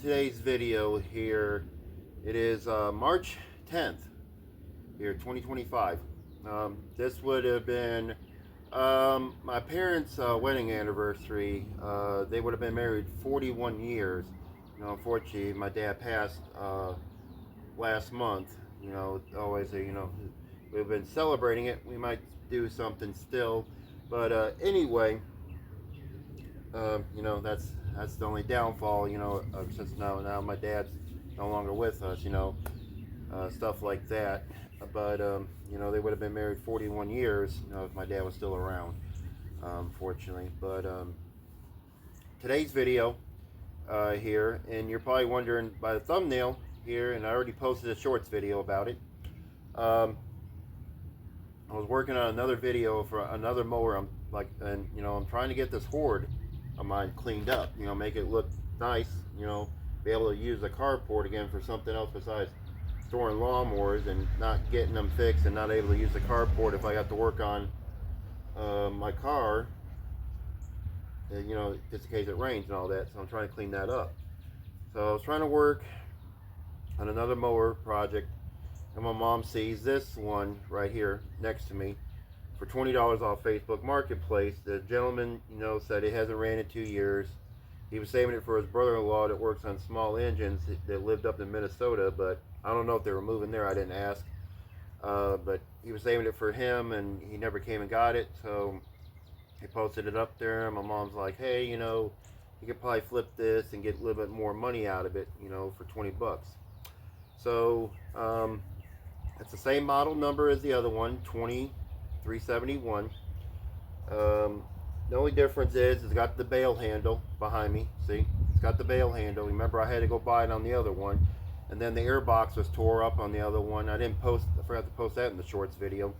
today's video here. It is March 10th here, 2025. This would have been my parents' wedding anniversary. They would have been married 41 years. Unfortunately, my dad passed last month. Always, we've been celebrating it. We might do something still, but anyway, that's the only downfall. Since now my dad's no longer with us. Stuff like that. But they would have been married 41 years. If my dad was still around. Fortunately, but today's video here, and you're probably wondering by the thumbnail here, and I already posted a shorts video about it. I was working on another video for another mower. I'm trying to get this horde of mine cleaned up. Make it look nice. Be able to use the carport again for something else besides storing lawnmowers, and not getting them fixed and not able to use the carport if I got to work on my car. Just in case it rains and all that. So I'm trying to clean that up. So I was trying to work on another mower project, and my mom sees this one right here next to me for $20 off Facebook Marketplace. The gentleman, said it hasn't ran in 2 years. He was saving it for his brother-in-law that works on small engines that lived up in Minnesota, but I don't know if they were moving there. I didn't ask. But he was saving it for him, and he never came and got it, so he posted it up there. And my mom's like, hey, you could probably flip this and get a little bit more money out of it, for 20 bucks. So it's the same model number as the other one, 2371. The only difference is it's got the bail handle behind me. See, it's got the bail handle. Remember, I had to go buy it on the other one, and then the air box was tore up on the other one. I forgot to post that in the shorts video.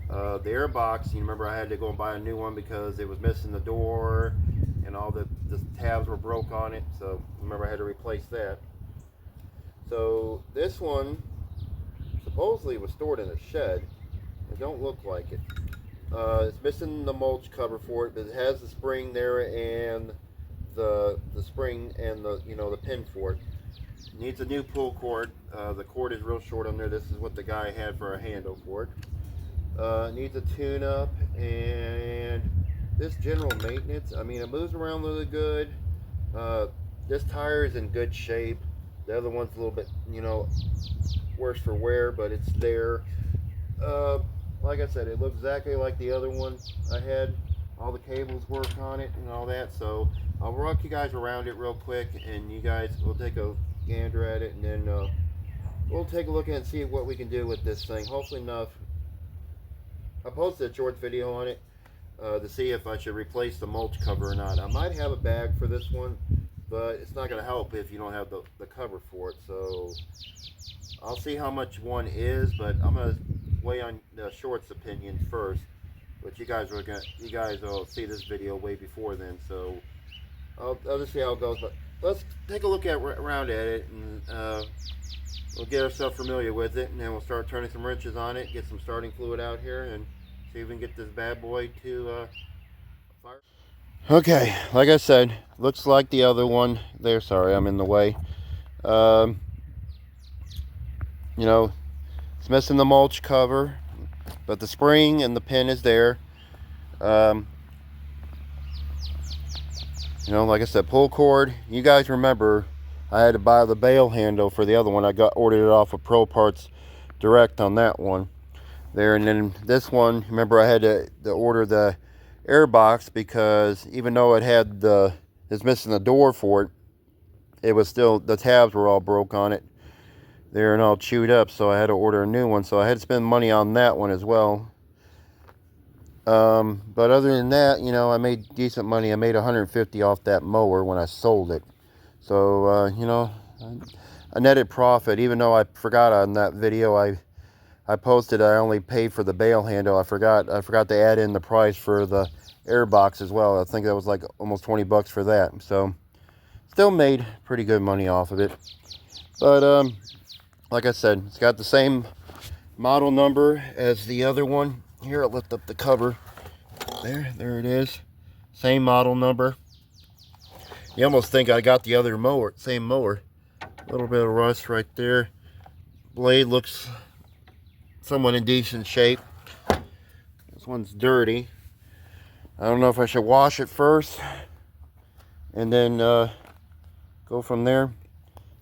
The air box, you remember, I had to go and buy a new one because it was missing the door and all the tabs were broke on it. So remember, I had to replace that. So this one supposedly was stored in a shed. It don't look like it. It's missing the mulch cover for it, but it has the spring there and the spring and the pin for it. Needs a new pull cord. The cord is real short on there. This is what the guy had for a handle for it. Needs a tune up, and this general maintenance. I mean, it moves around really good. This tire is in good shape. The other one's a little bit, worse for wear, but it's there. Like I said, it looks exactly like the other one I had. All the cables work on it and all that. So I'll walk you guys around it real quick, and you guys will take a gander at it, and then we'll take a look at it and see what we can do with this thing. Hopefully enough. I posted a short video on it to see if I should replace the mulch cover or not. I might have a bag for this one, but it's not going to help if you don't have the cover for it. So I'll see how much one is, but I'm going to weigh on the shorts opinion first. But you guys will see this video way before then, so I'll just see how it goes. But let's take a look around at it, and we'll get ourselves familiar with it, and then we'll start turning some wrenches on it, get some starting fluid out here, and see if we can get this bad boy to fire. Okay, like I said, looks like the other one there. Sorry, I'm in the way. It's missing the mulch cover, but the spring and the pin is there. Like I said, pull cord. You guys remember I had to buy the bail handle for the other one. I ordered it off of Pro Parts Direct on that one there. And then this one, remember, I had to order the air box because even though it's missing the door for it, it was still, the tabs were all broke on it there and all chewed up, so I had to order a new one. So I had to spend money on that one as well. But other than that, I made decent money. I made $150 off that mower when I sold it. So a netted profit. Even though I forgot on that video I posted, I only paid for the bail handle. I forgot to add in the price for the air box as well. I think that was like almost 20 bucks for that. So still made pretty good money off of it. But like I said, it's got the same model number as the other one. Here, I'll lift up the cover. There it is. Same model number. You almost think I got the other mower, same mower. A little bit of rust right there. Blade looks somewhat in decent shape. This one's dirty. I don't know if I should wash it first and then go from there.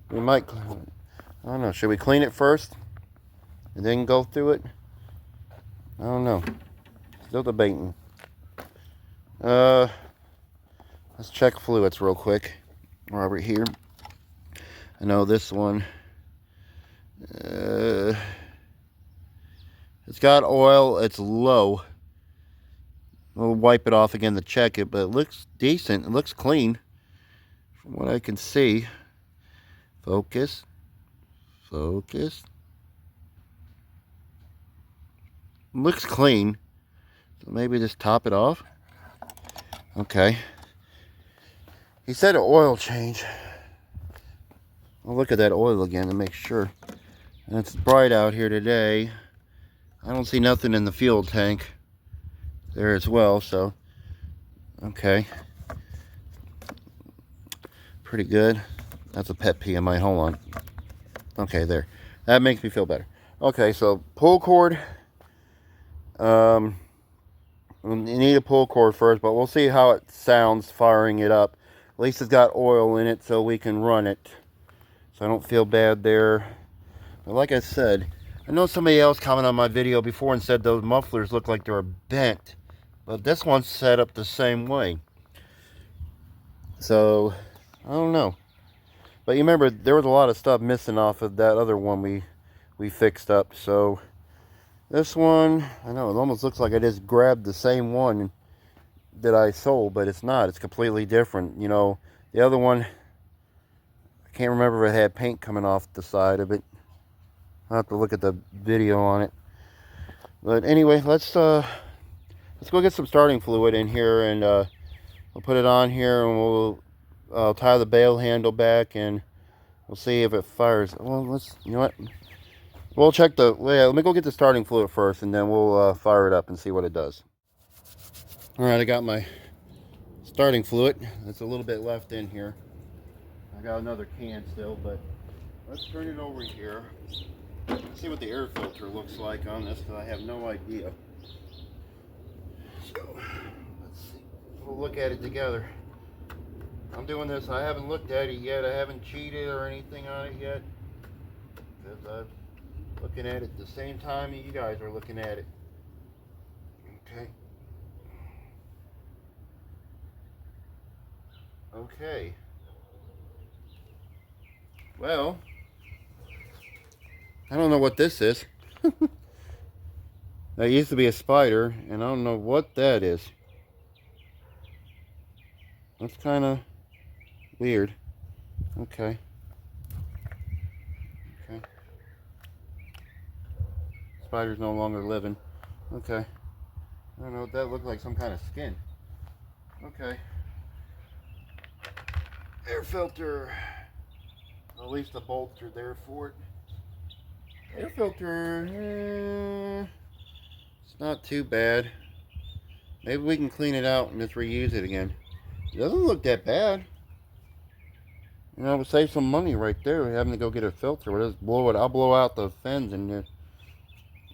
We might, I don't know, should we clean it first and then go through it? I don't know. Still debating. Let's check fluids real quick while we're here. I know this one, it's got oil, it's low. We'll wipe it off again to check it, but it looks decent. It looks clean from what I can see. Focus. Focus. Looks clean. So maybe just top it off. Okay. He said an oil change. I'll look at that oil again to make sure. And it's bright out here today. I don't see nothing in the fuel tank there as well, so okay. Pretty good. That's a pet peeve of mine. Hold on. Okay, there. That makes me feel better. Okay, so pull cord. You need a pull cord first, but we'll see how it sounds firing it up. At least it's got oil in it so we can run it. So I don't feel bad there. But like I said, I know somebody else commented on my video before and said those mufflers look like they were bent. But this one's set up the same way. So, I don't know. But you remember, there was a lot of stuff missing off of that other one we fixed up. So, this one, I know, it almost looks like I just grabbed the same one that I sold. But it's not. It's completely different. You know, the other one, I can't remember if it had paint coming off the side of it. I'll have to look at the video on it. But anyway, let's go get some starting fluid in here, and we'll put it on here, and we'll tie the bail handle back, and we'll see if it fires. Well, you know what? We'll check yeah, let me go get the starting fluid first, and then we'll fire it up and see what it does. All right, I got my starting fluid. There's a little bit left in here. I got another can still, but let's turn it over here. Let's see what the air filter looks like on this, because I have no idea. So, let's see. We'll look at it together. I'm doing this. I haven't looked at it yet. I haven't cheated or anything on it yet, because I'm looking at it the same time you guys are looking at it. Okay. Okay. Well, I don't know what this is. That used to be a spider, and I don't know what that is. That's kind of weird. Okay. Okay. Spider's no longer living. Okay. I don't know what that looked like. Some kind of skin. Okay. Air filter. At least the bolts are there for it. Air filter, it's not too bad. Maybe we can clean it out and just reuse it again. It doesn't look that bad. You know, we'll save some money right there. We're having to go get a filter. We'll just blow it. I'll blow out the fins and just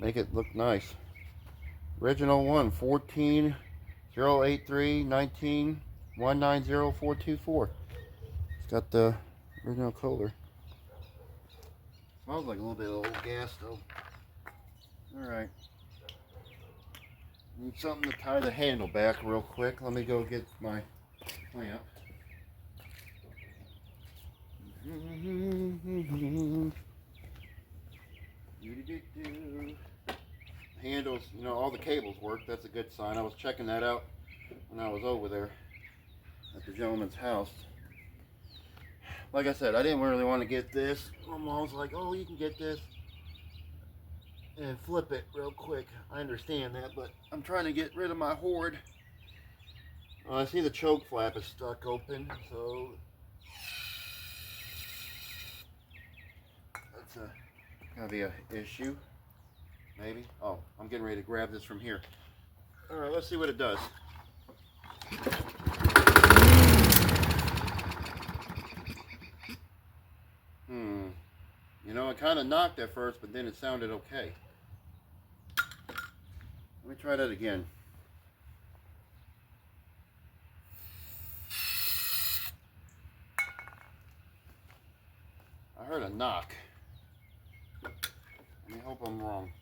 make it look nice. Original one, 14 083 19 190424. It's got the original Kohler. Smells like a little bit of old gas though. Alright. Need something to tie the handle back real quick. Let me go get my clamp. Handles, you know, all the cables work. That's a good sign. I was checking that out when I was over there at the gentleman's house. Like I said, I didn't really want to get this. My mom's like, oh, you can get this and flip it real quick. I understand that, but I'm trying to get rid of my hoard. I see the choke flap is stuck open, so that's gonna be an issue. Maybe. Oh, I'm getting ready to grab this from here. All right, let's see what it does. kind of knocked at first, but then it sounded okay. Let me try that again. I heard a knock. Let me hope I'm wrong.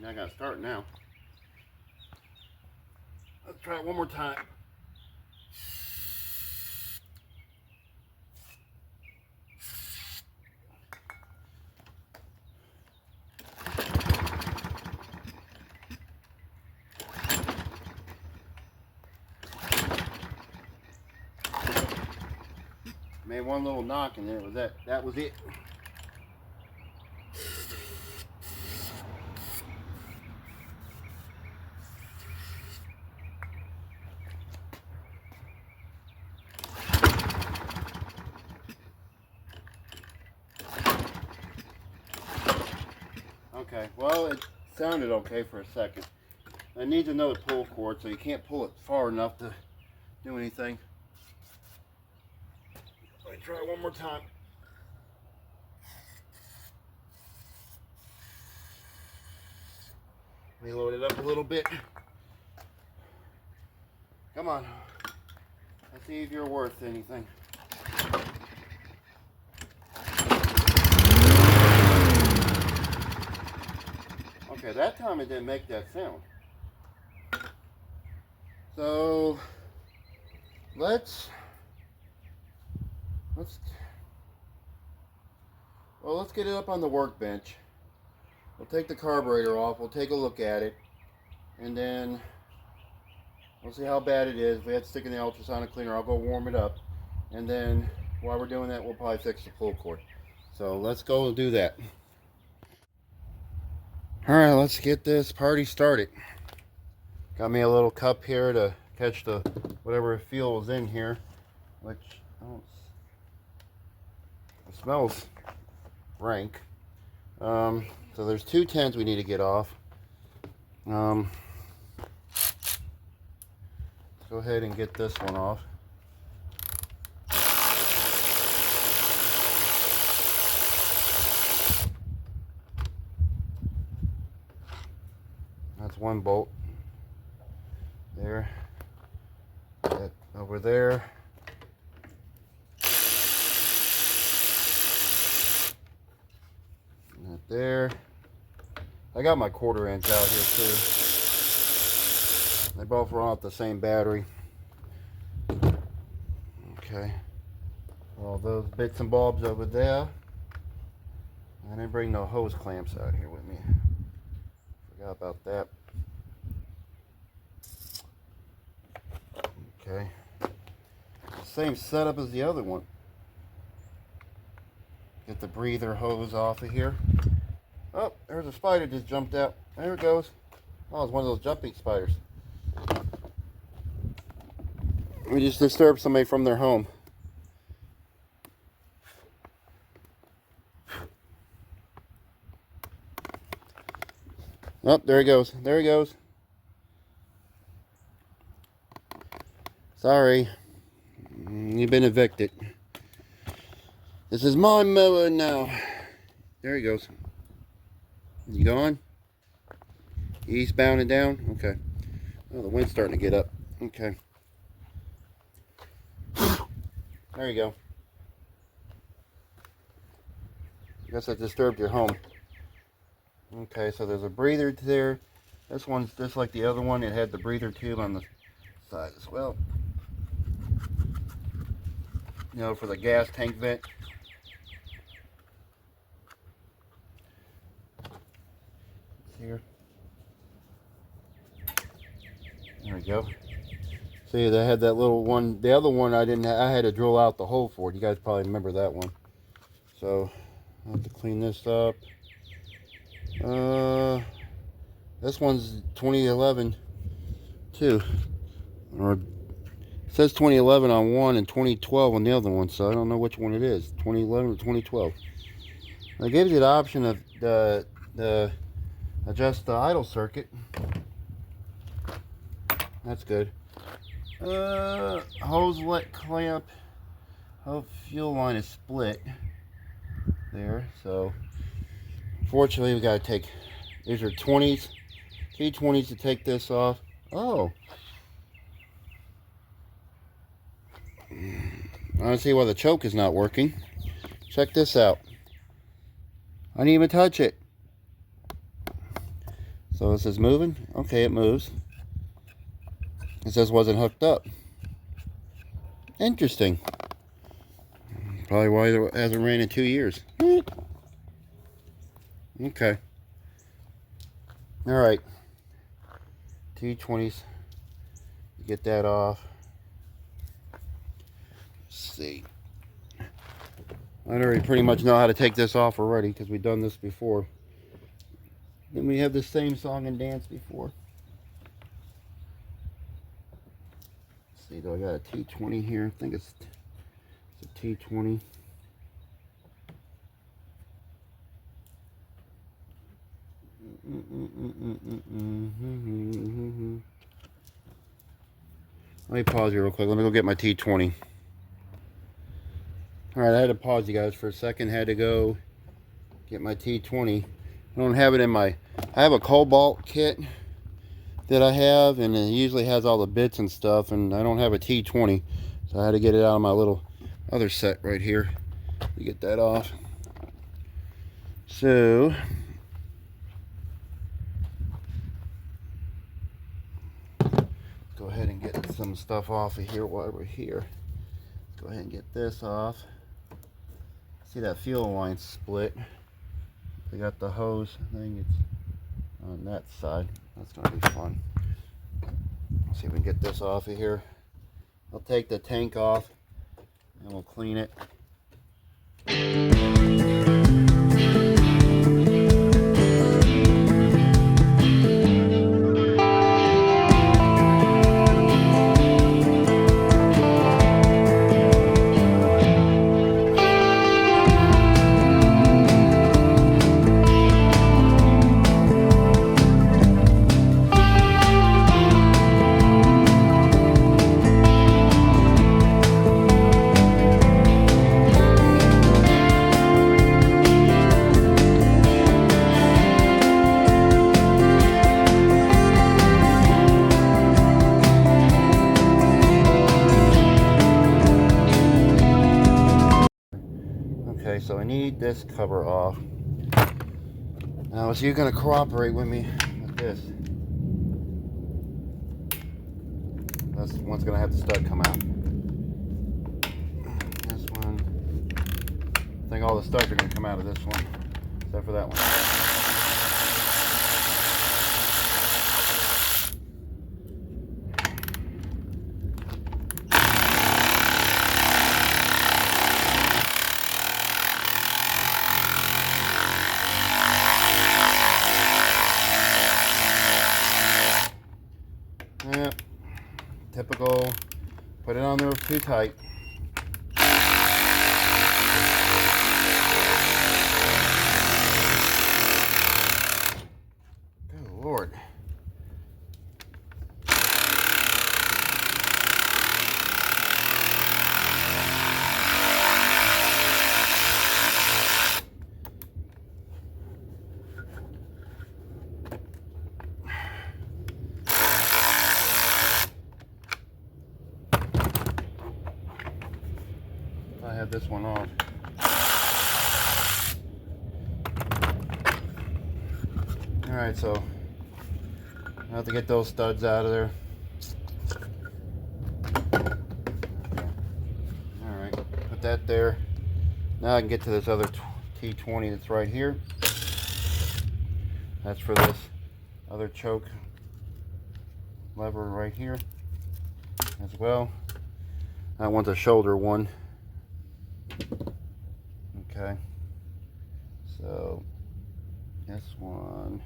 I gotta start now. Let's try it one more time. Made one little knock and then it was that. That was it. Okay, well, it sounded okay for a second. I need another pull cord, so you can't pull it far enough to do anything. Let me try it one more time. Let me load it up a little bit. Come on. Let's see if you're worth anything. Okay, that time it didn't make that sound. So let's get it up on the workbench. We'll take the carburetor off, we'll take a look at it, and then we'll see how bad it is. If we have to stick in the ultrasonic cleaner, I'll go warm it up, and then while we're doing that, we'll probably fix the pull cord. So let's go and do that. Alright, let's get this party started. Got me a little cup here to catch the whatever fuel was in here, which it smells rank. So there's 2 tens we need to get off. Let's go ahead and get this one off. That's one bolt. There. That over there. That there. I got my 1/4 inch out here too. They both run off the same battery. Okay. All those bits and bobs over there. I didn't bring no hose clamps out here with me. Forgot about that. Okay. Same setup as the other one. Get the breather hose off of here. Oh, there's a spider just jumped out. There it goes. Oh, it's one of those jumping spiders. We just disturbed somebody from their home. Oh, there he goes. There he goes. Sorry. You've been evicted. This is my mower now. There he goes. You going? Eastbound and down? Okay. Oh, the wind's starting to get up. Okay. There you go. I guess I disturbed your home. Okay, so there's a breather there. This one's just like the other one. It had the breather tube on the side as well. You know, for the gas tank vent. Here. There we go. See, they had that little one. The other one I didn't. I had to drill out the hole for it. You guys probably remember that one. So I have to clean this up. This one's 2011 too, or It says 2011 on one and 2012 on the other one, so I don't know which one it is, 2011 or 2012. It gives you the option of the adjust the idle circuit. That's good. Hose let clamp. Oh, fuel line is split there, so unfortunately we gotta take, these are 20s, T20s to take this off. Oh, I don't see why the choke is not working. Check this out. I didn't even touch it. So it says moving. Okay, it moves. It says wasn't hooked up. Interesting. Probably why it hasn't ran in 2 years. Okay. Alright. T20s. Get that off. Let's see. I already pretty much know how to take this off already because we've done this before. Then we have the same song and dance before. Let's see, do I got a T20 here? I think it's a T20. Let me pause here real quick. Let me go get my T20. Alright, I had to pause you guys for a second. Had to go get my T20. I don't have it in my... I have a Cobalt kit that I have, and it usually has all the bits and stuff, and I don't have a T20. So I had to get it out of my little other set right here to get that off. So... go ahead and get some stuff off of here while we're here. Go ahead and get this off. See that fuel line split. They got the hose thing, it's on that side. That's gonna be fun. Let's see if we can get this off of here. I'll take the tank off and we'll clean it. Okay, so I need this cover off. Now, so you're going to cooperate with me with this. This one's going to have the stud come out. This one, I think all the studs are going to come out of this one, except for that one. Yep, typical. Put it on there too tight. Good Lord. I have this one off. Alright, so I have to get those studs out of there. Alright, put that there. Now I can get to this other T20 that's right here. That's for this other choke lever right here as well. I want the shoulder one. Okay, so this one,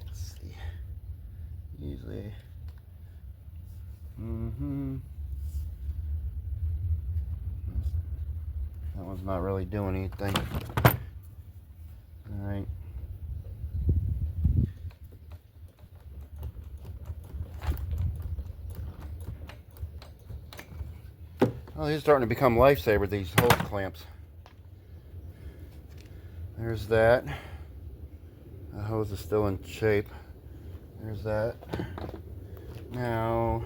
let's see, Easily. That one's not really doing anything. Alright. Oh, these are starting to become lifesavers, these hose clamps. There's that. The hose is still in shape. There's that. Now,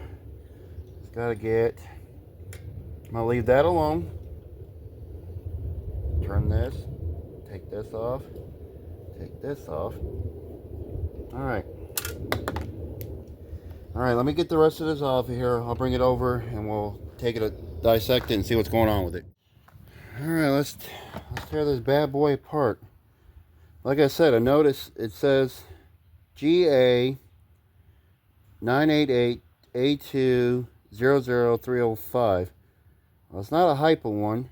it's got to get... I'm going to leave that alone. Turn this. Take this off. Take this off. Alright. Alright, let me get the rest of this off of here. I'll bring it over and we'll take it, dissect it, and see what's going on with it. Alright, let's tear this bad boy apart. Like I said, I noticed it says GA 988A200305. Well, it's not a hypo one.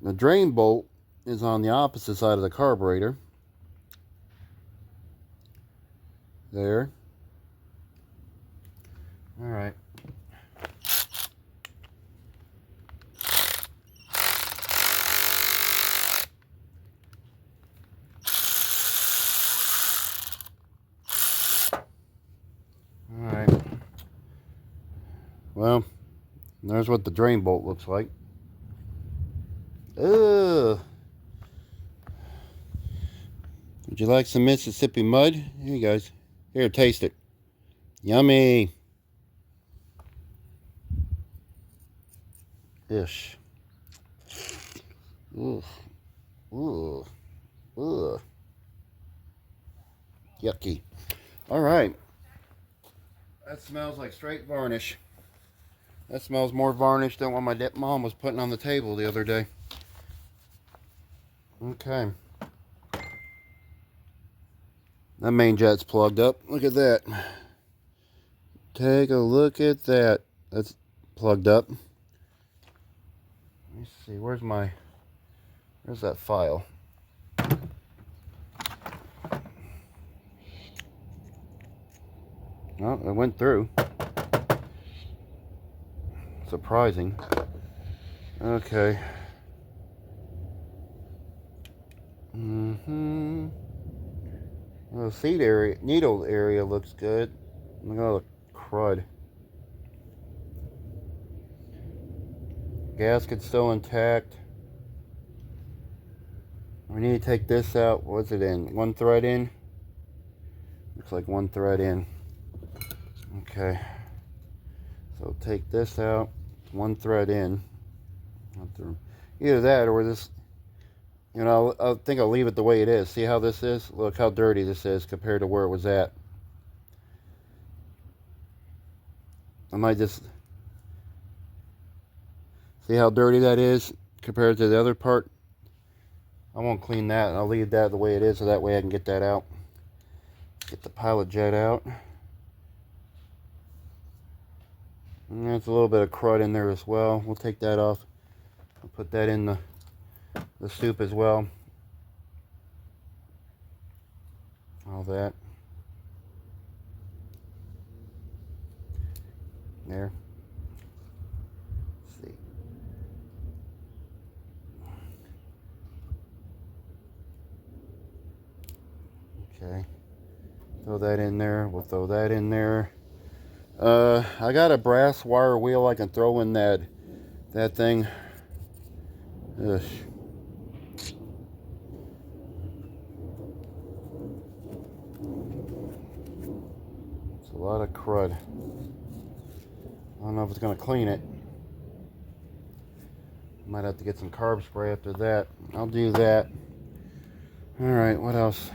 The drain bolt is on the opposite side of the carburetor. There. Alright. Alright. Well, there's what the drain bolt looks like. Ugh. Would you like some Mississippi mud? Here you guys. Here, taste it. Yummy. Ish. Ugh. Ugh. Ugh. Yucky. Alright. That smells like straight varnish. That smells more varnish than what my mom was putting on the table the other day. Okay. That main jet's plugged up. Look at that. Take a look at that. That's plugged up. Let me see. Where's that file? Oh, it went through. Surprising. Okay. The seat area, needle area looks good. Look at all the crud. Gasket's still intact. We need to take this out. What's it in? One thread in? Looks like one thread in. Okay. So take this out. One thread in. Either that or this. You know, I think I'll leave it the way it is. See how this is? Look how dirty this is compared to where it was at. I might just... See how dirty that is compared to the other part? I won't clean that. I'll leave that the way it is so that way I can get that out. Get the pilot jet out. And there's a little bit of crud in there as well. We'll take that off. I'll put that in the soup as well. All that. There. Let's see. Okay. Throw that in there. We'll throw that in there. I got a brass wire wheel I can throw in that thing. Ugh. It's a lot of crud. I don't know if it's going to clean it. Might have to get some carb spray after that. I'll do that. Alright, what else?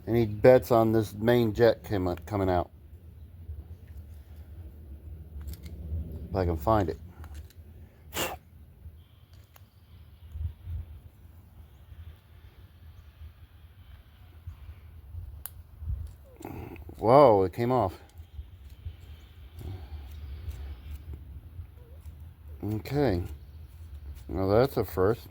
Any bets on this main jet coming out? If I can find it. Whoa, it came off. Okay. Well, that's a first.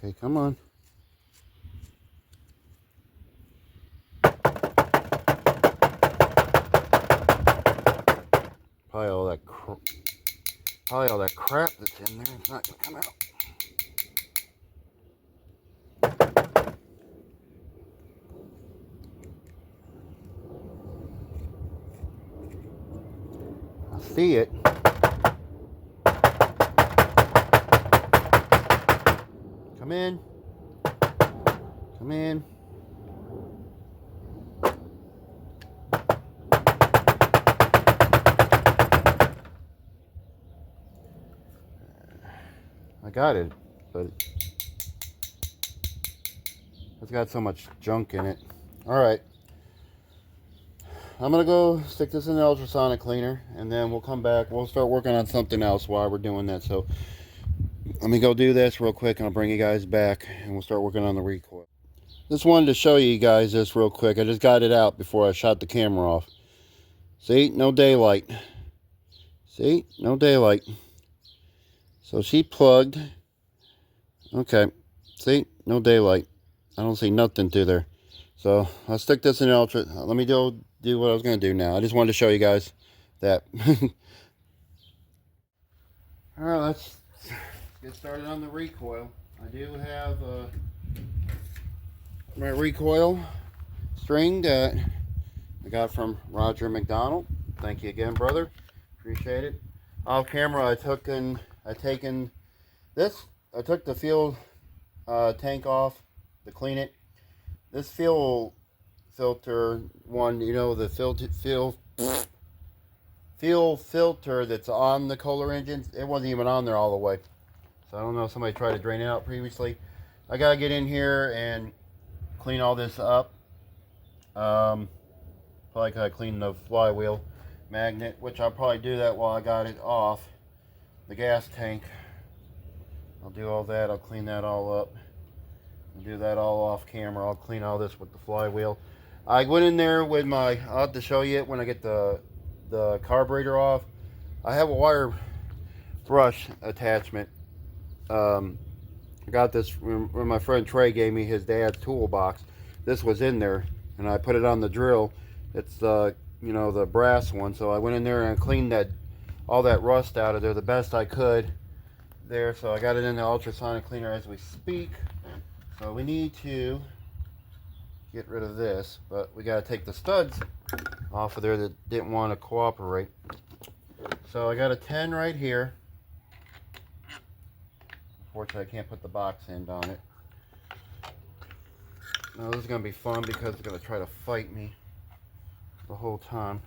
Okay, come on. Probably all that crap that's in there is not gonna come out. I see it. Come in. Come in. I got it, but it's got so much junk in it. Alright. I'm going to go stick this in the ultrasonic cleaner, and then we'll come back. We'll start working on something else while we're doing that. So let me go do this real quick, and I'll bring you guys back, and we'll start working on the recoil. Just wanted to show you guys this real quick. I just got it out before I shot the camera off. See? No daylight. See? No daylight. So she plugged. Okay. See? No daylight. I don't see nothing through there. So I'll stick this in the ultra. Let me do what I was going to do now. I just wanted to show you guys that. Alright, let's get started on the recoil. I do have my recoil string that I got from Roger McDonald. Thank you again, brother. Appreciate it. Off camera, I took the fuel tank off to clean it. This fuel filter one, you know, the fuel filter that's on the Kohler engines, it wasn't even on there all the way. So I don't know if somebody tried to drain it out previously. I gotta get in here and clean all this up. Probably gotta clean the flywheel magnet, which I'll probably do that while I got it off the gas tank. I'll do all that. I'll clean that all up. I'll do that all off camera. I'll clean all this with the flywheel. I went in there with my, I'll have to show you it when I get the carburetor off. I have a wire brush attachment. I got this when my friend Trey gave me his dad's toolbox. This was in there, and I put it on the drill. It's the, you know, the brass one. So I went in there and cleaned all that rust out of there the best I could there. So I got it in the ultrasonic cleaner as we speak. So we need to get rid of this, but we got to take the studs off of there that didn't want to cooperate. So I got a 10 right here. Unfortunately, I can't put the box end on it. Now this is going to be fun because it's going to try to fight me the whole time.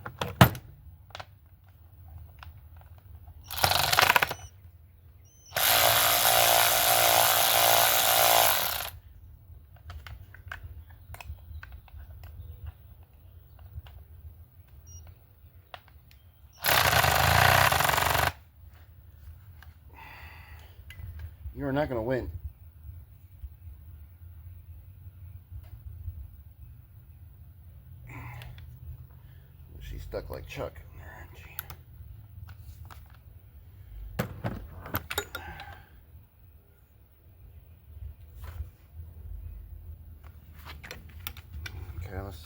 You're not going to win. She's stuck like Chuck. Okay, let's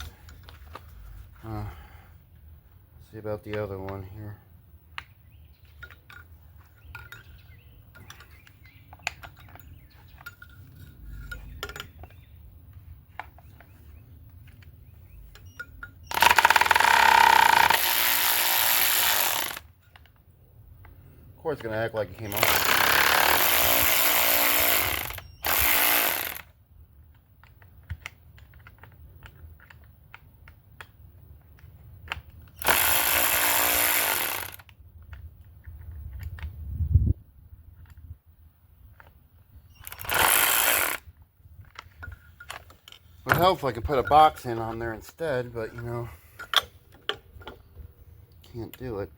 see about the other one here. Of course, it's going to act like it came off. It would help if I could put a box in on there instead, but you know, can't do it.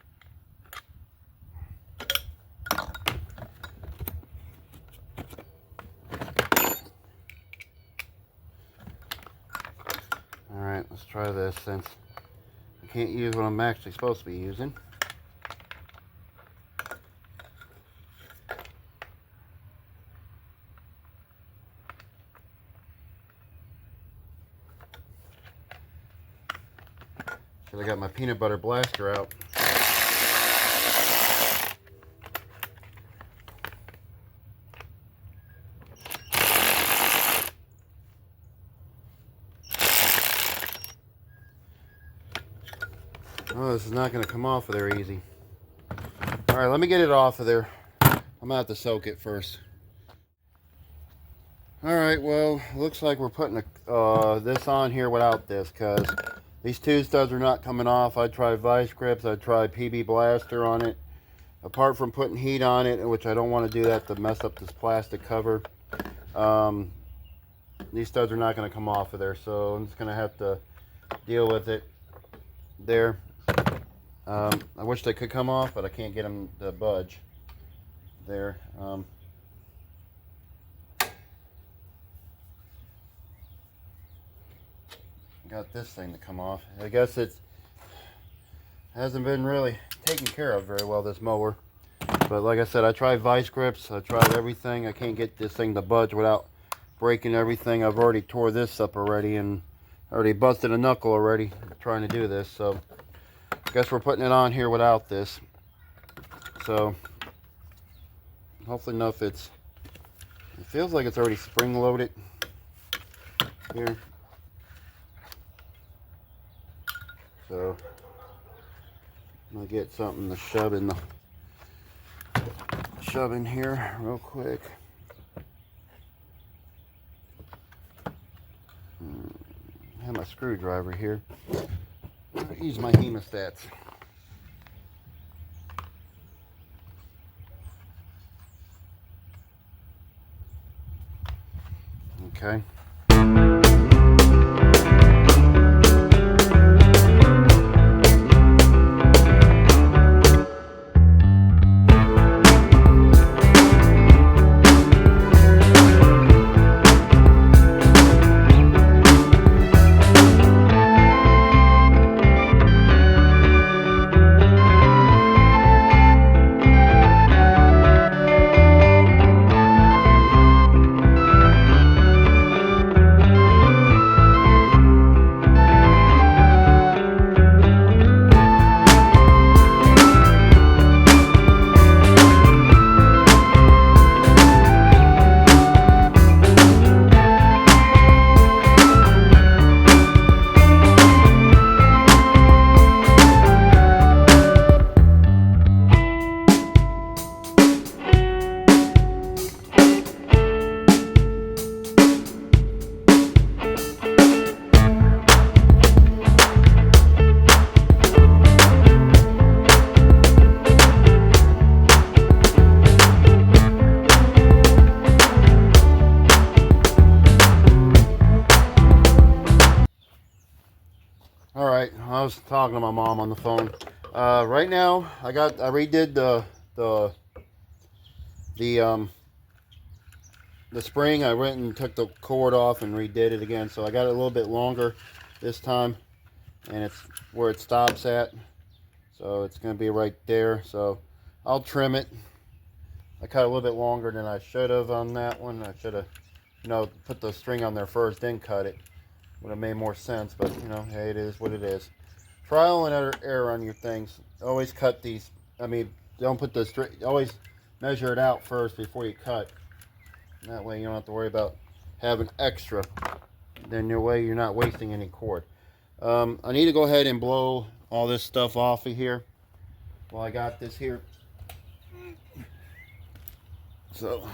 Alright, let's try this since I can't use what I'm actually supposed to be using. because I got my peanut butter blaster out. Oh, this is not going to come off of there easy. Alright, let me get it off of there. I'm going to have to soak it first. Alright, well, looks like we're putting this on here without this, because these two studs are not coming off. I tried vice grips, I tried PB blaster on it. Apart from putting heat on it, which I don't want to do that to mess up this plastic cover, these studs are not going to come off of there, so I'm just going to have to deal with it there. I wish they could come off, but I can't get them to budge there. Got this thing to come off. I guess it hasn't been really taken care of very well, this mower. But like I said, I tried vice grips, I tried everything. I can't get this thing to budge without breaking everything. I've already tore this up already and already busted a knuckle already trying to do this. So I guess we're putting it on here without this. So hopefully enough it feels like it's already spring loaded here. So I'm gonna get something to shove in here real quick. I have my screwdriver here. I'll use my hemostats. Okay. Alright, I was talking to my mom on the phone. Right now, I redid the spring. I went and took the cord off and redid it again. So I got it a little bit longer this time. And it's where it stops at. So it's going to be right there. So I'll trim it. I cut a little bit longer than I should have on that one. I should have, put the string on there first, then cut it. Would have made more sense, but hey, it is what it is. Trial and error on your things. Always cut these. Don't put the string. Always measure it out first before you cut. That way you don't have to worry about having extra. Then your way you're not wasting any cord. I need to go ahead and blow all this stuff off of here. Well, I got this here. So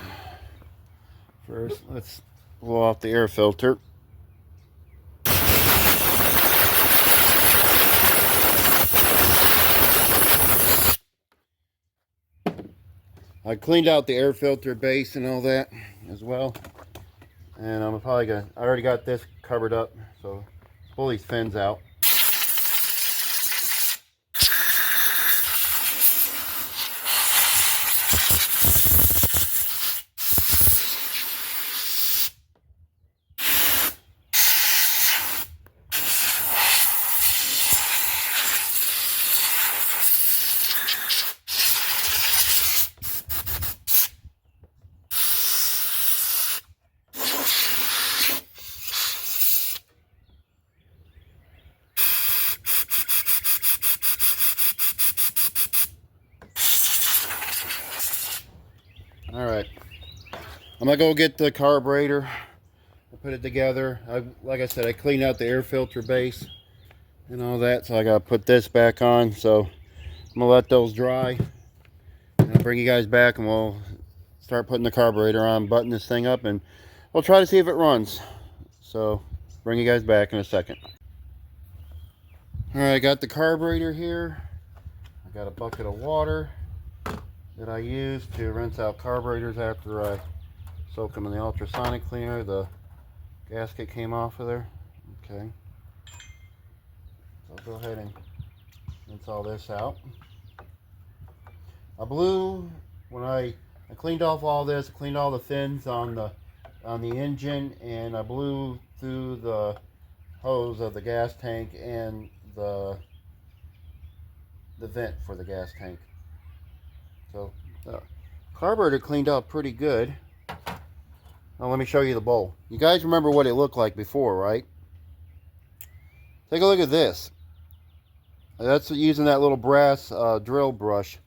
first, let's blow off the air filter. I cleaned out the air filter base and all that as well. And I'm probably I already got this covered up, so pull these fins out. Alright. I'm going to go get the carburetor. I put it together. Like I said, I cleaned out the air filter base and all that. So I got to put this back on. So I'm going to let those dry. And I'll bring you guys back and we'll start putting the carburetor on, button this thing up, and we'll try to see if it runs. So bring you guys back in a second. Alright, I got the carburetor here. I got a bucket of water that I use to rinse out carburetors after I soak them in the ultrasonic cleaner. The gasket came off of there. Okay. So I'll go ahead and rinse all this out. I blew, when I cleaned off all this, I cleaned all the fins on the engine, and I blew through the hose of the gas tank and the vent for the gas tank. So the carburetor cleaned out pretty good. Now let me show you the bowl. You guys remember what it looked like before, right? Take a look at this. That's using that little brass drill brush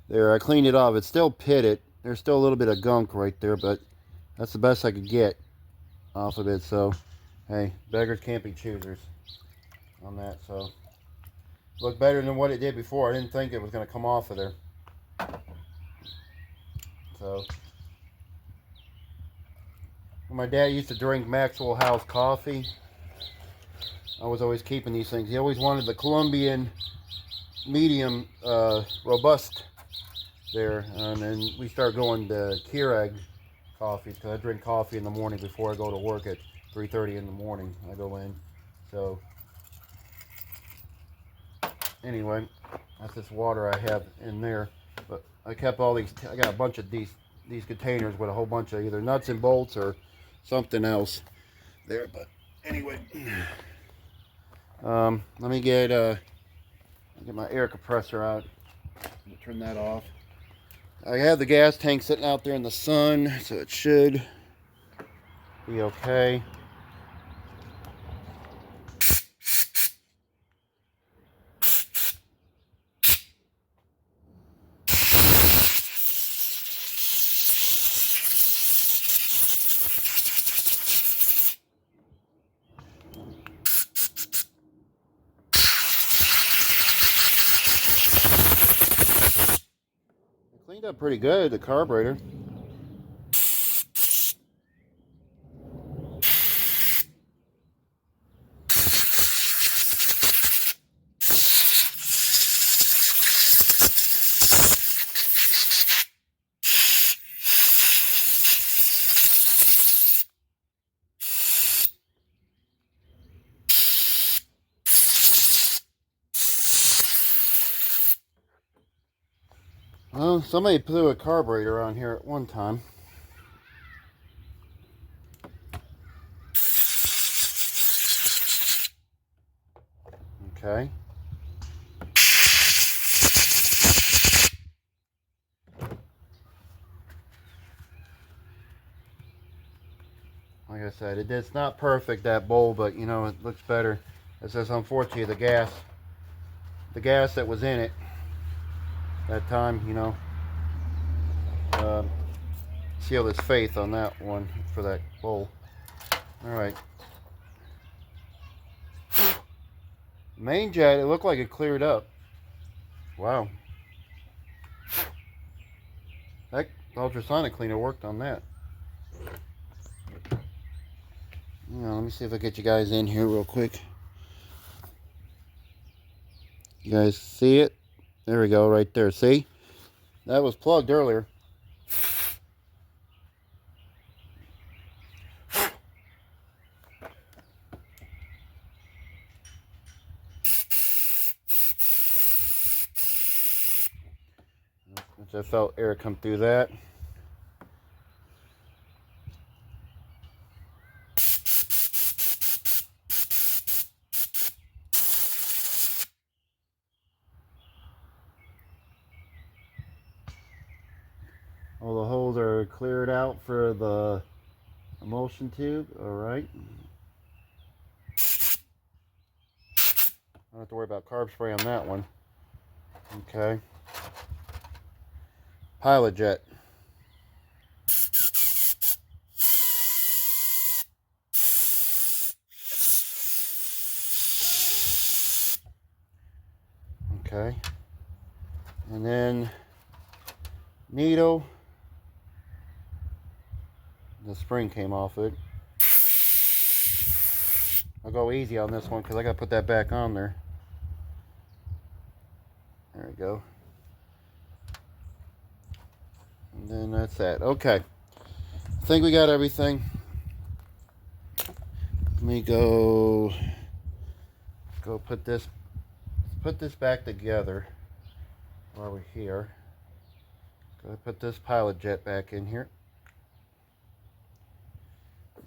there. I cleaned it off. It's still pitted. There's still a little bit of gunk right there, but that's the best I could get off of it. So hey, beggars can't be choosers on that. So looked better than what it did before. I didn't think it was going to come off of there. So when my dad used to drink Maxwell House coffee, I was always keeping these things. He always wanted the Colombian medium robust there, and then we started going to Keurig coffee, because I drink coffee in the morning before I go to work at 3:30 in the morning. I go in. So anyway, that's this water I have in there. But I kept all these. I got a bunch of these containers with a whole bunch of either nuts and bolts or something else there. But anyway, let me get my air compressor out. Turn that off. I have the gas tank sitting out there in the sun, so it should be okay. Cleaned up pretty good, the carburetor. Well, somebody threw a carburetor on here at one time. Okay. Like I said, it's not perfect, that bowl, but you know, it looks better. It says, unfortunately, the gas that was in it that time, you know, sealed its faith on that one for that bowl. All right. Main jet, it looked like it cleared up. Wow. That ultrasonic cleaner worked on that. You know, let me see if I get you guys in here real quick. You guys see it? There we go, right there. See? That was plugged earlier. Which I felt air come through that. All the holes are cleared out for the emulsion tube. All right. I don't have to worry about carb spray on that one. Okay. Pilot jet. Okay. And then needle. The spring came off it. I'll go easy on this one because I got to put that back on there. There we go. And then that's that. Okay. I think we got everything. Let me go put this back together while we're here. Go put this pilot jet back in here.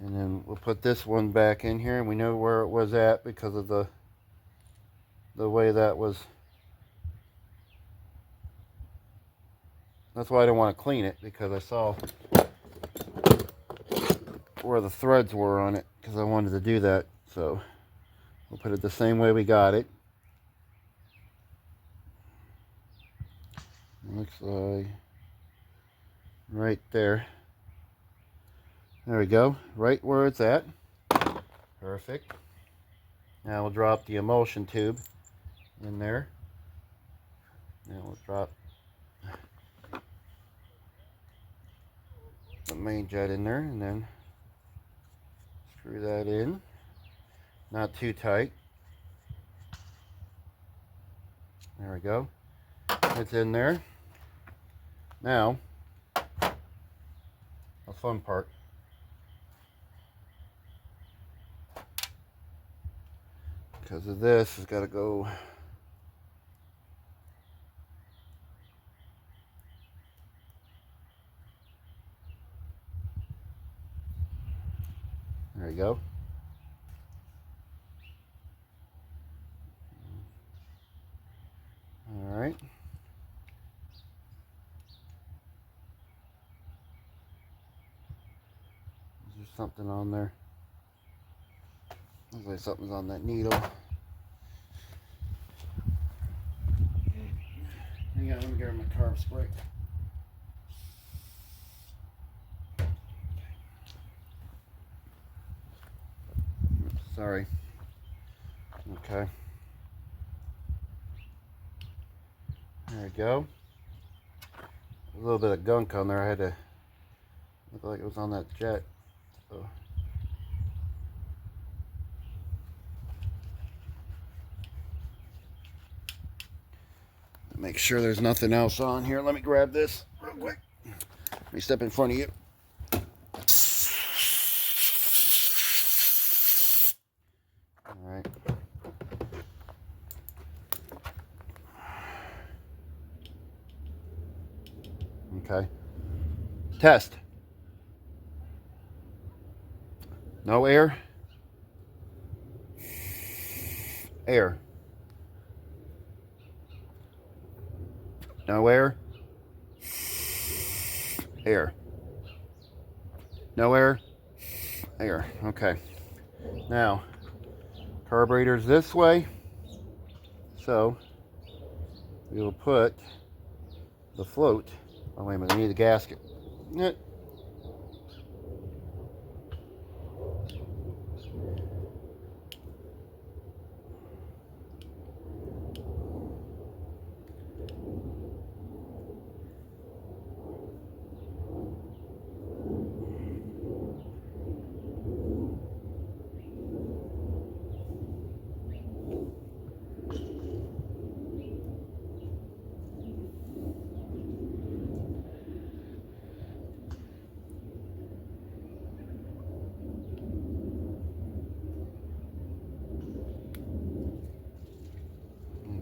And then we'll put this one back in here, and we know where it was at because of the way that was. That's why I didn't want to clean it, because I saw where the threads were on it, because I wanted to do that. So we'll put it the same way we got it. Looks like right there. There we go, right where it's at. Perfect. Now we'll drop the emulsion tube in there. Now we'll drop the main jet in there, and then screw that in. Not too tight. There we go. It's in there. Now, the fun part. Because of this, it's got to go. There you go. All right. Is there something on there? Looks like something's on that needle. Hang on, let me grab my carb spray. Sorry. Okay. There we go. A little bit of gunk on there. I had to look like it was on that jet. So. Make sure there's nothing else on here. Let me grab this real quick. Let me step in front of you. All right. Okay. Test. No air. Air. No air. Air. No air. Air. Okay. Now, carburetor's this way. So, we will put the float. Oh, wait a minute. I need a gasket.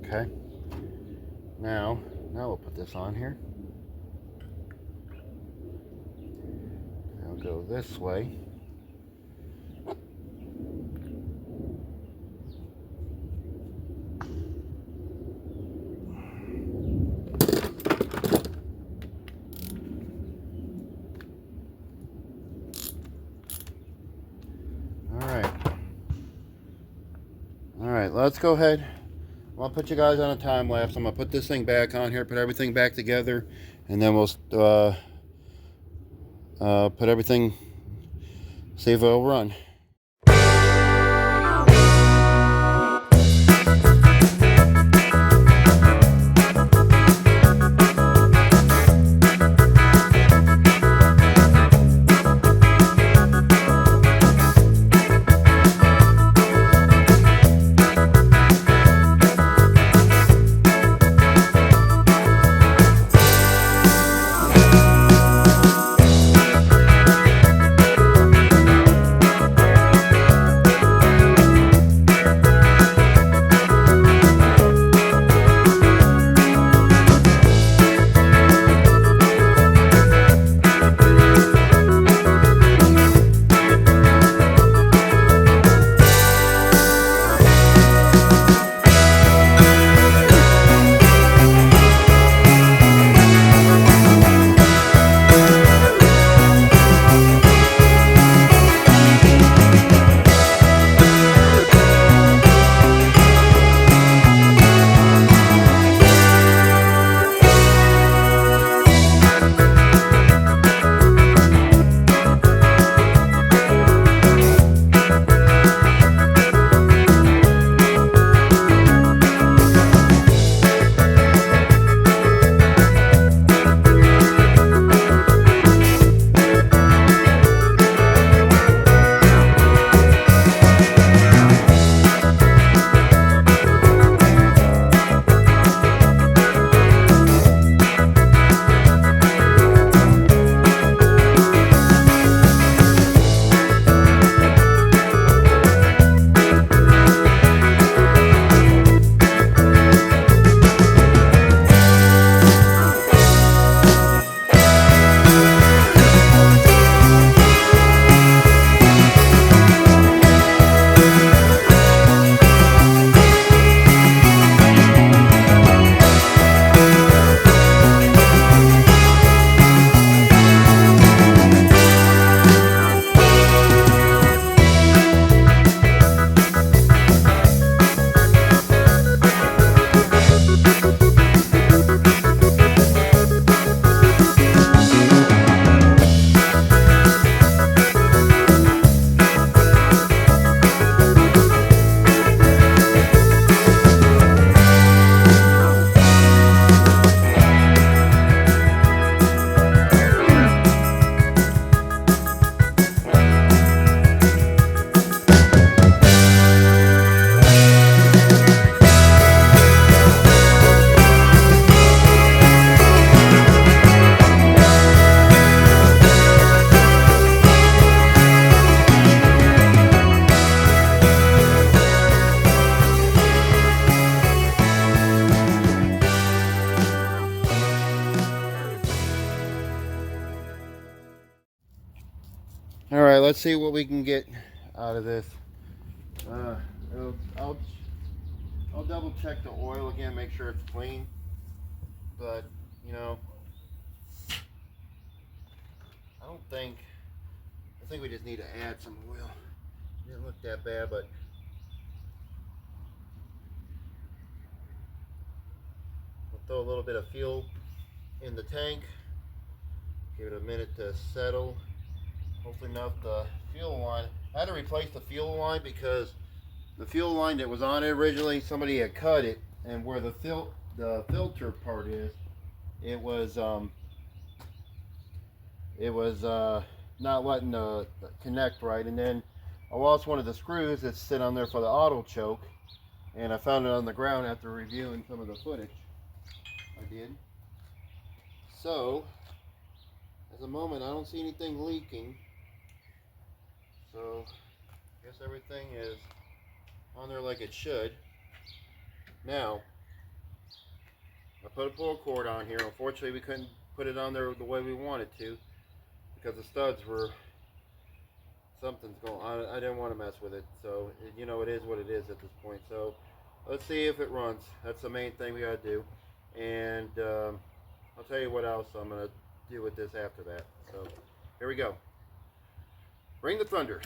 Okay. Now we'll put this on here. I'll go this way. All right, let's go ahead. I'll put you guys on a time lapse. I'm gonna put this thing back on here, put everything back together, and then we'll put everything, see if it'll run. All right, let's see what we can get out of this. Uh, I'll double check the oil again, make sure it's clean. But you know, I think we just need to add some oil. Didn't look that bad, but we'll throw a little bit of fuel in the tank. Give it a minute to settle. Hopefully not the fuel line. I had to replace the fuel line because the fuel line that was on it originally, somebody had cut it, and where the filter part is, it was not letting the connect right. And then I lost one of the screws that sit on there for the auto choke, and I found it on the ground after reviewing some of the footage I did. So at the moment I don't see anything leaking, so I guess everything is on there like it should. Now I put a pull cord on here. Unfortunately we couldn't put it on there the way we wanted to because the studs were, something's going on. I didn't want to mess with it, so you know, it is what it is at this point. So let's see if it runs. That's the main thing we got to do. And I'll tell you what else I'm going to do with this after that. So here we go. Bring the thunder.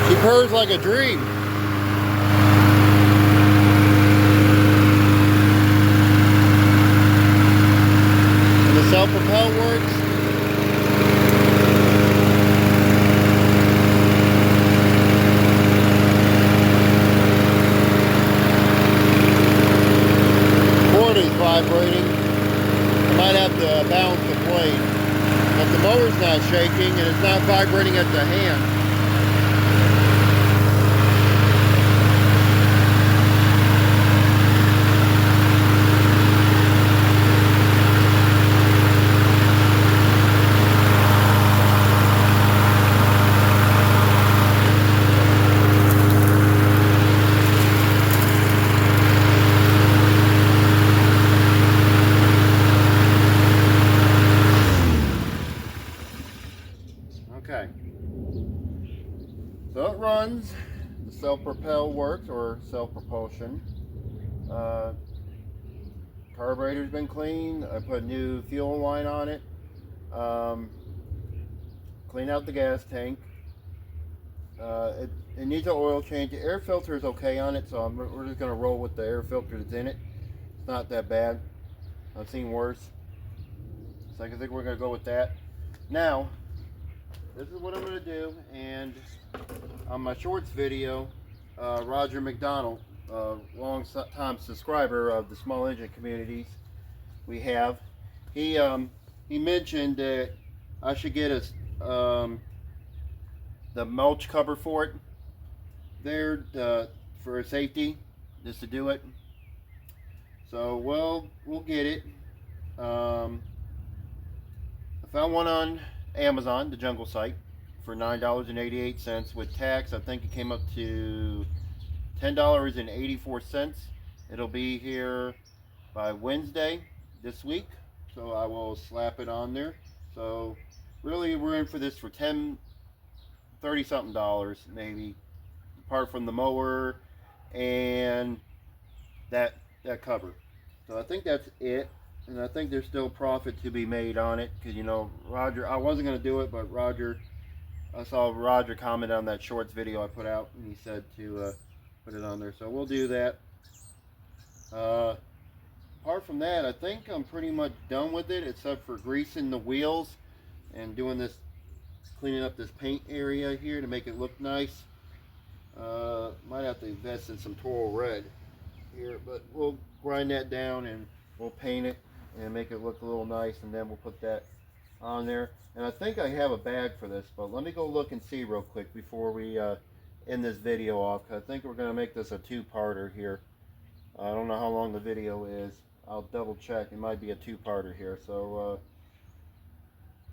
She purrs like a dream. And the self-propel works. Cord is vibrating. I might have to balance the blade. But the mower's not shaking and it's not vibrating at the hand. Okay, so it runs. The self-propel works, or self-propulsion. Carburetor's been cleaned. I put a new fuel line on it. Clean out the gas tank. It needs an oil change. The air filter is okay on it, so we're just going to roll with the air filter that's in it. It's not that bad. I've seen worse. So I think we're going to go with that. Now, this is what I'm going to do. And on my shorts video, Roger McDonald, long time subscriber of the small engine communities we have, he mentioned that I should get the mulch cover for it there for safety, just to do it. So we'll get it. I found one on Amazon, the Jungle site, for $9.88 with tax. I think it came up to $10.84. It'll be here by Wednesday this week, so I will slap it on there. So really we're in for this for 30 something dollars maybe, apart from the mower and that cover. So I think that's it, and I think there's still profit to be made on it, because you know, Roger, I wasn't going to do it, but Roger, I saw Roger comment on that shorts video I put out, and he said to put it on there, so we'll do that. Apart from that, I think I'm pretty much done with it, except for greasing the wheels and doing this, cleaning up this paint area here to make it look nice. Might have to invest in some Toro red here, but we'll grind that down and we'll paint it and make it look a little nice, and then we'll put that on there. And I think I have a bag for this, but let me go look and see real quick before we end this video off, because I think we're going to make this a two-parter here. I don't know how long the video is. I'll double check. It might be a two-parter here. So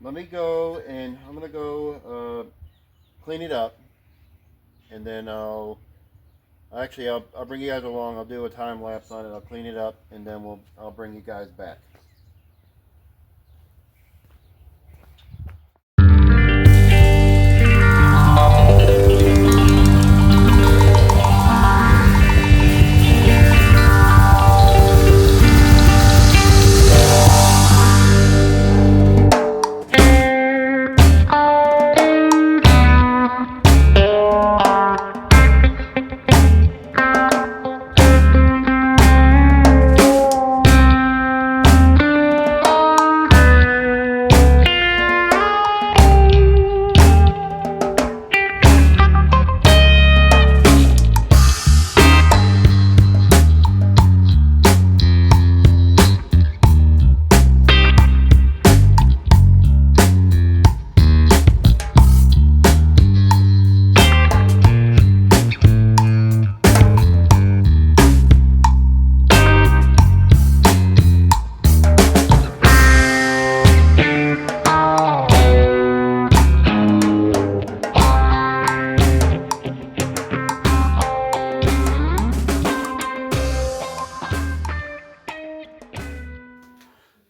let me go, and I'm going to go clean it up, and then I'll bring you guys along. I'll do a time lapse on it. I'll clean it up, and then I'll bring you guys back.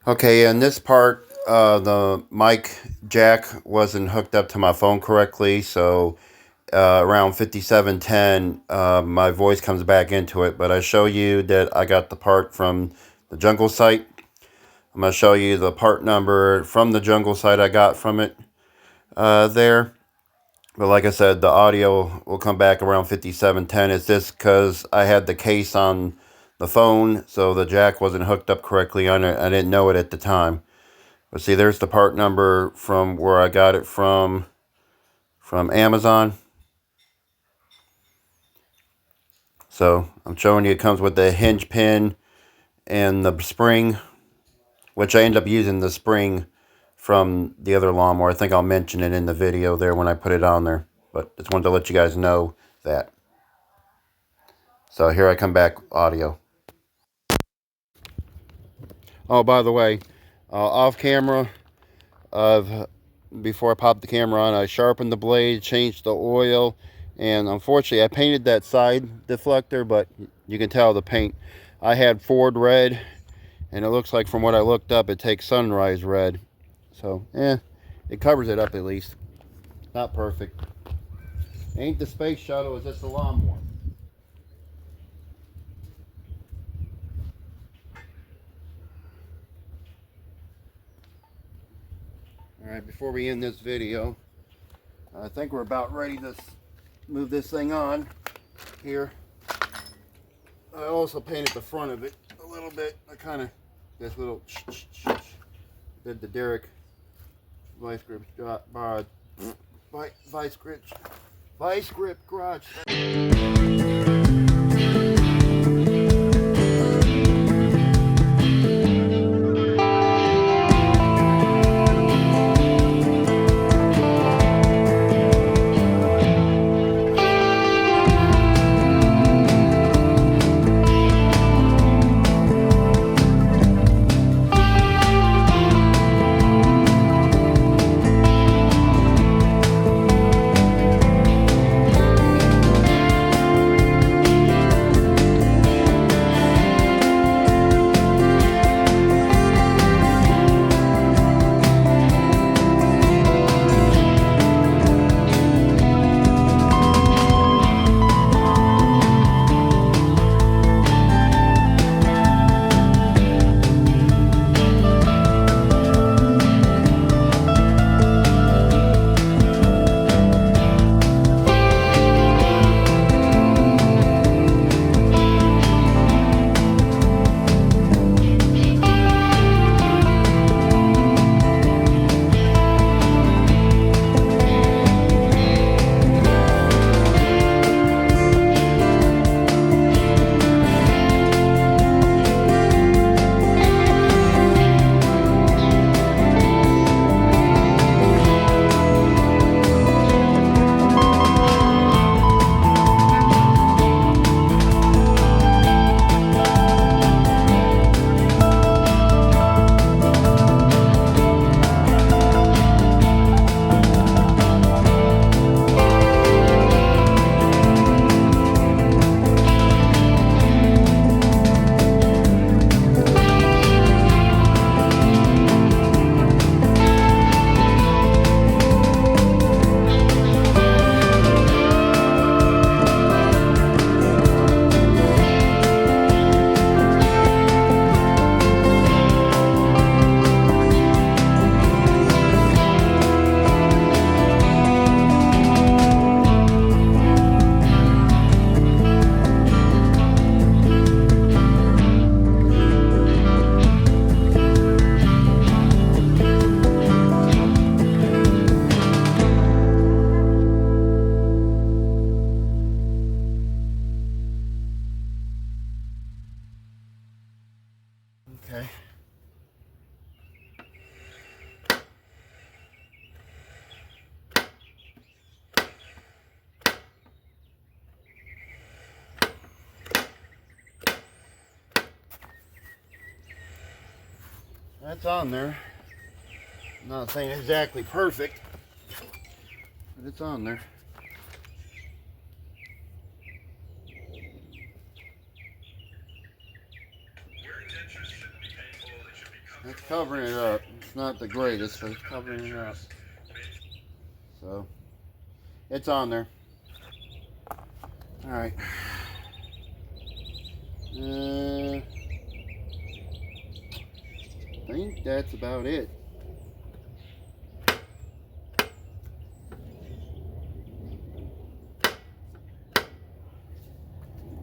Okay, in this part, the mic jack wasn't hooked up to my phone correctly, so around 5710, my voice comes back into it. But I show you that I got the part from the Jungle site. I'm going to show you the part number from the Jungle site I got from it there. But like I said, the audio will come back around 5710. It's just because I had the case on the phone, so the jack wasn't hooked up correctly on it. I didn't know it at the time. But see, there's the part number from where I got it from Amazon. So I'm showing you it comes with the hinge pin and the spring, which I end up using the spring from the other lawnmower. I think I'll mention it in the video there when I put it on there. But just wanted to let you guys know that. So here I come back, audio. Oh, by the way, off camera, before I popped the camera on, I sharpened the blade, changed the oil, and unfortunately I painted that side deflector, but you can tell the paint. I had Ford red, and it looks like from what I looked up, it takes sunrise red. So, it covers it up at least. Not perfect. Ain't the space shuttle, it's just a lawnmower. Alright, before we end this video, I think we're about ready to move this thing on here. I also painted the front of it a little bit. I kind of, this little, did the Derek vice grip garage. that's on there. I'm not saying exactly perfect, but it's on there. It's covering it up. It's not the greatest, but it's covering it up. So, it's on there. Alright. I think that's about it.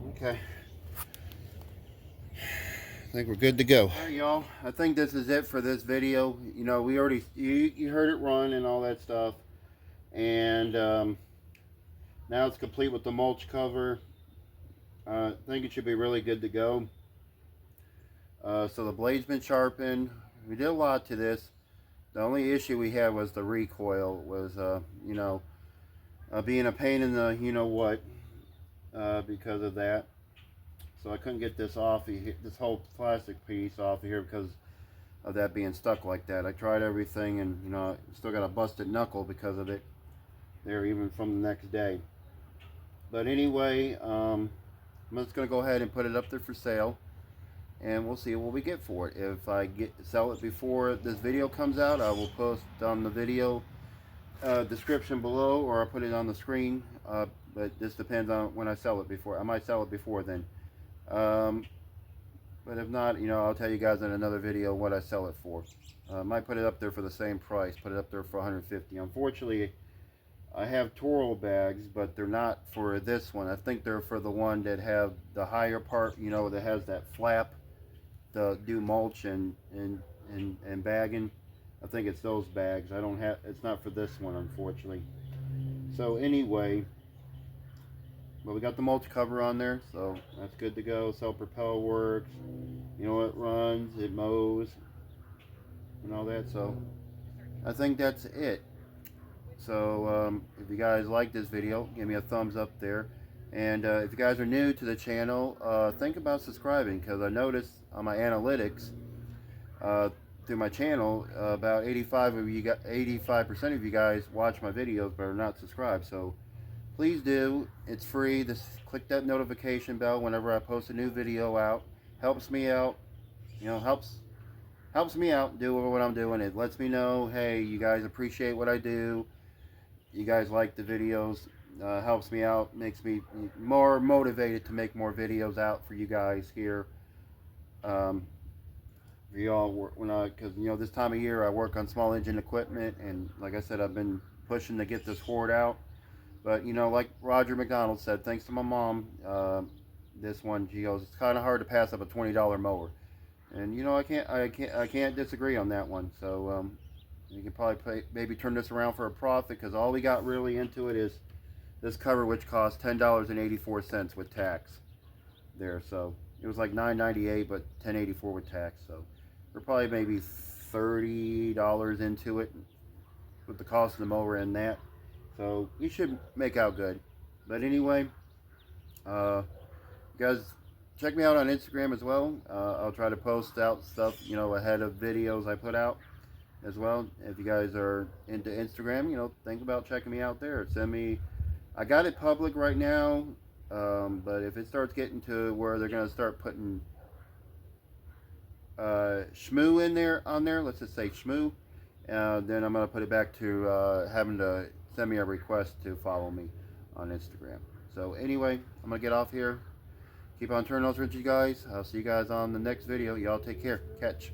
Okay. I think we're good to go. Alright, y'all. I think this is it for this video. You know, we already, you heard it run and all that stuff. And now it's complete with the mulch cover. I think it should be really good to go. So the blade's been sharpened. We did a lot to this. The only issue we had was the recoil was, you know, being a pain in the you-know-what because of that. So I couldn't get this off, this whole plastic piece off of here because of that being stuck like that. I tried everything and, you know, I still got a busted knuckle because of it there, even from the next day. But anyway, I'm just going to go ahead and put it up there for sale. And we'll see what we get for it. If I sell it before this video comes out, I will post on the video description below, or I'll put it on the screen. But this depends on when I sell it before. I might sell it before then. But if not, you know, I'll tell you guys in another video what I sell it for. I might put it up there for the same price. Put it up there for $150. Unfortunately, I have toro bags, but they're not for this one. I think they're for the one that have the higher part, you know, that has that flap to do mulch and bagging. I think it's those bags. I don't have, it's not for this one, unfortunately. So anyway, but we got the mulch cover on there, so that's good to go. Self-propel works, you know, it runs, it mows, and all that. So I think that's it. So if you guys like this video, give me a thumbs up there. And if you guys are new to the channel, think about subscribing, because I noticed on my analytics through my channel, about 85% of you guys watch my videos but are not subscribed. So please do. It's free. Just click that notification bell whenever I post a new video out. Helps me out. You know, helps me out do what I'm doing. It lets me know, hey, you guys appreciate what I do. You guys like the videos. Helps me out, makes me more motivated to make more videos out for you guys here. We all work because you know, this time of year I work on small engine equipment, and like I said, I've been pushing to get this horde out. But you know, like Roger McDonald said, thanks to my mom, this one, she goes, it's kind of hard to pass up a $20 mower, and you know, I can't disagree on that one. So you can probably maybe turn this around for a profit, because all we got really into it is this cover, which cost $10.84 with tax there. So it was like $9.98, but $10.84 with tax. So we're probably maybe $30 into it with the cost of the mower and that. So you should make out good. But anyway, you guys check me out on Instagram as well. I'll try to post out stuff, you know, ahead of videos I put out as well. If you guys are into Instagram, you know, think about checking me out there. Send me, I got it public right now, but if it starts getting to where they're going to start putting shmoo in there, on there, let's just say shmoo, then I'm going to put it back to having to send me a request to follow me on Instagram. So anyway, I'm going to get off here. Keep on turning those wrenches, guys. I'll see you guys on the next video. Y'all take care. Catch.